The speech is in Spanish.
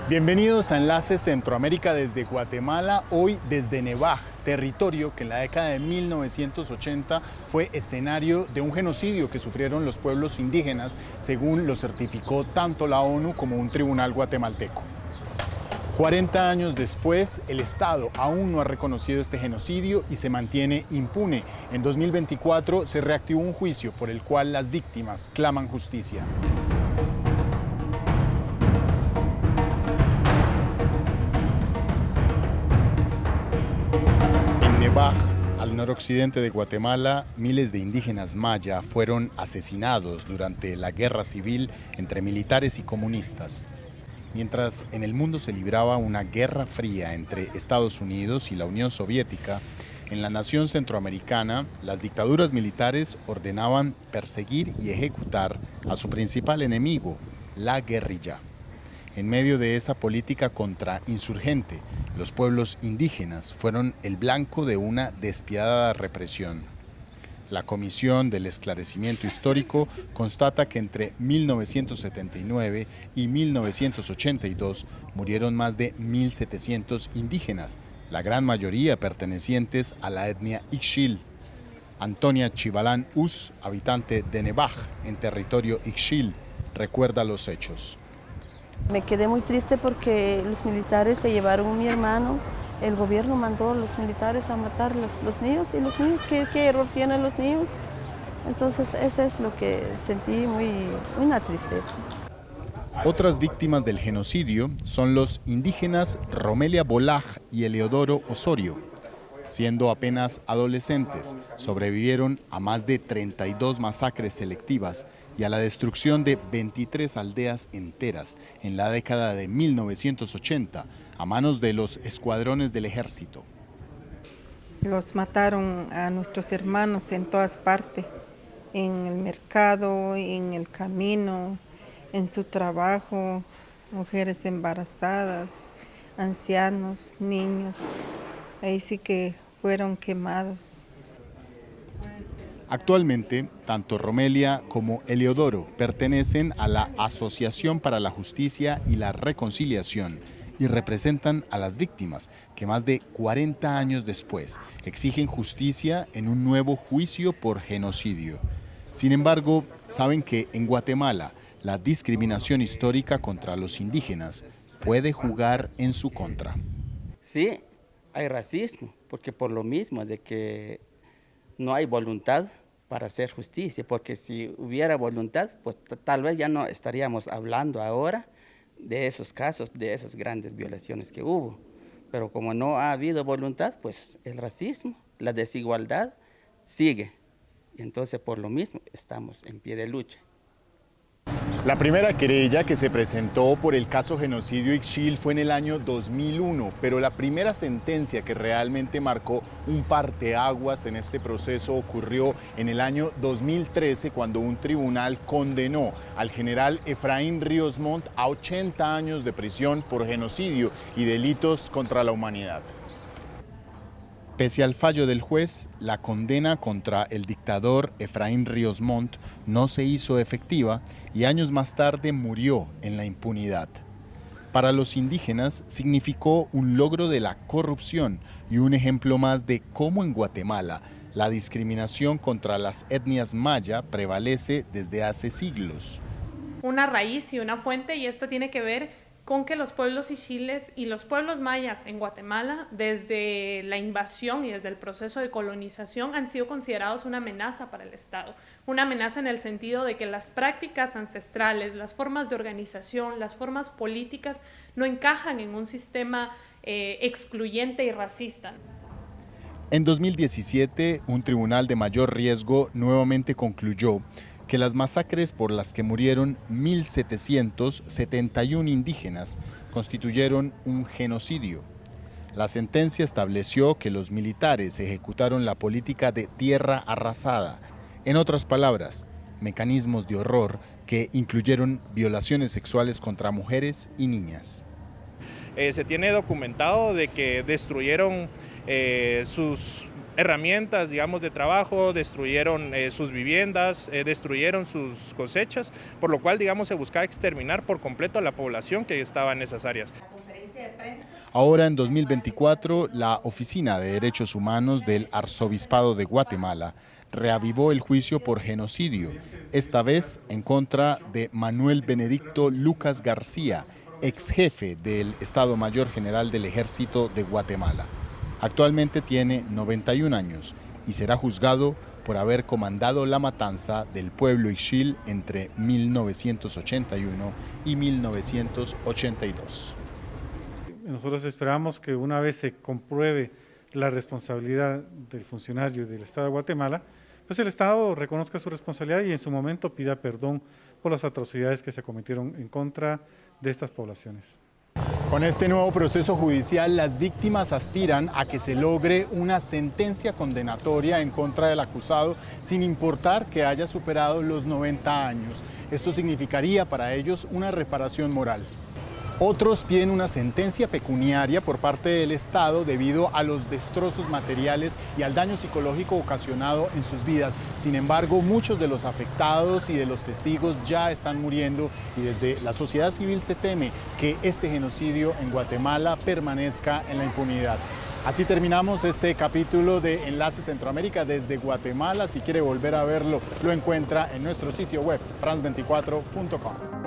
Bienvenidos a Enlace Centroamérica desde Guatemala, hoy desde Nevaj, territorio que en la década de 1980 fue escenario de un genocidio que sufrieron los pueblos indígenas, según lo certificó tanto la ONU como un tribunal guatemalteco. 40 años después, el Estado aún no ha reconocido este genocidio y se mantiene impune. En 2024 se reactivó un juicio por el cual las víctimas claman justicia. En Nevaj, al noroccidente de Guatemala, miles de indígenas maya fueron asesinados durante la guerra civil entre militares y comunistas. Mientras en el mundo se libraba una guerra fría entre Estados Unidos y la Unión Soviética, en la nación centroamericana, las dictaduras militares ordenaban perseguir y ejecutar a su principal enemigo, la guerrilla. En medio de esa política contrainsurgente, los pueblos indígenas fueron el blanco de una despiadada represión. La Comisión del Esclarecimiento Histórico constata que entre 1979 y 1982 murieron más de 1.700 indígenas, la gran mayoría pertenecientes a la etnia Ixil. Antonia Chivalán Us, habitante de Nevaj, en territorio Ixil, recuerda los hechos. Me quedé muy triste porque los militares que llevaron a mi hermano, el gobierno mandó a los militares a matar los niños, y los niños, ¿qué error tienen los niños? Entonces eso es lo que sentí, una tristeza. Otras víctimas del genocidio son los indígenas Romelia Bolaj y Eleodoro Osorio. Siendo apenas adolescentes, sobrevivieron a más de 32 masacres selectivas y a la destrucción de 23 aldeas enteras en la década de 1980 a manos de los escuadrones del ejército. Los mataron a nuestros hermanos en todas partes, en el mercado, en el camino, en su trabajo, mujeres embarazadas, ancianos, niños. Ahí sí que fueron quemados. Actualmente, tanto Romelia como Eleodoro pertenecen a la Asociación para la Justicia y la Reconciliación y representan a las víctimas que más de 40 años después exigen justicia en un nuevo juicio por genocidio. Sin embargo, saben que en Guatemala la discriminación histórica contra los indígenas puede jugar en su contra. Sí, hay racismo, porque por lo mismo de que no hay voluntad para hacer justicia, porque si hubiera voluntad, pues tal vez ya no estaríamos hablando ahora de esos casos, de esas grandes violaciones que hubo. Pero como no ha habido voluntad, pues el racismo, la desigualdad sigue. Y entonces por lo mismo estamos en pie de lucha. La primera querella que se presentó por el caso genocidio Ixil fue en el año 2001, pero la primera sentencia que realmente marcó un parteaguas en este proceso ocurrió en el año 2013, cuando un tribunal condenó al general Efraín Ríos Montt a 80 años de prisión por genocidio y delitos contra la humanidad. Pese al fallo del juez, la condena contra el dictador Efraín Ríos Montt no se hizo efectiva y años más tarde murió en la impunidad. Para los indígenas significó un logro de la corrupción y un ejemplo más de cómo en Guatemala la discriminación contra las etnias maya prevalece desde hace siglos. Una raíz y una fuente, y esto tiene que ver con que los pueblos ixiles y los pueblos mayas en Guatemala, desde la invasión y desde el proceso de colonización, han sido considerados una amenaza para el Estado. Una amenaza en el sentido de que las prácticas ancestrales, las formas de organización, las formas políticas no encajan en un sistema excluyente y racista. En 2017, un tribunal de mayor riesgo nuevamente concluyó que las masacres por las que murieron 1.771 indígenas constituyeron un genocidio. La sentencia estableció que los militares ejecutaron la política de tierra arrasada, en otras palabras, mecanismos de horror que incluyeron violaciones sexuales contra mujeres y niñas. Se tiene documentado de que destruyeron sus herramientas, digamos, de trabajo, destruyeron sus viviendas, destruyeron sus cosechas, por lo cual, digamos, se buscaba exterminar por completo a la población que estaba en esas áreas. Ahora, en 2024, la Oficina de Derechos Humanos del Arzobispado de Guatemala reavivó el juicio por genocidio, esta vez en contra de Manuel Benedicto Lucas García, ex jefe del Estado Mayor General del Ejército de Guatemala. Actualmente tiene 91 años y será juzgado por haber comandado la matanza del pueblo ixil entre 1981 y 1982. Nosotros esperamos que una vez se compruebe la responsabilidad del funcionario del Estado de Guatemala, pues el Estado reconozca su responsabilidad y en su momento pida perdón por las atrocidades que se cometieron en contra de estas poblaciones. Con este nuevo proceso judicial, las víctimas aspiran a que se logre una sentencia condenatoria en contra del acusado, sin importar que haya superado los 90 años. Esto significaría para ellos una reparación moral. Otros piden una sentencia pecuniaria por parte del Estado debido a los destrozos materiales y al daño psicológico ocasionado en sus vidas. Sin embargo, muchos de los afectados y de los testigos ya están muriendo y desde la sociedad civil se teme que este genocidio en Guatemala permanezca en la impunidad. Así terminamos este capítulo de Enlace Centroamérica desde Guatemala. Si quiere volver a verlo, lo encuentra en nuestro sitio web, france24.com.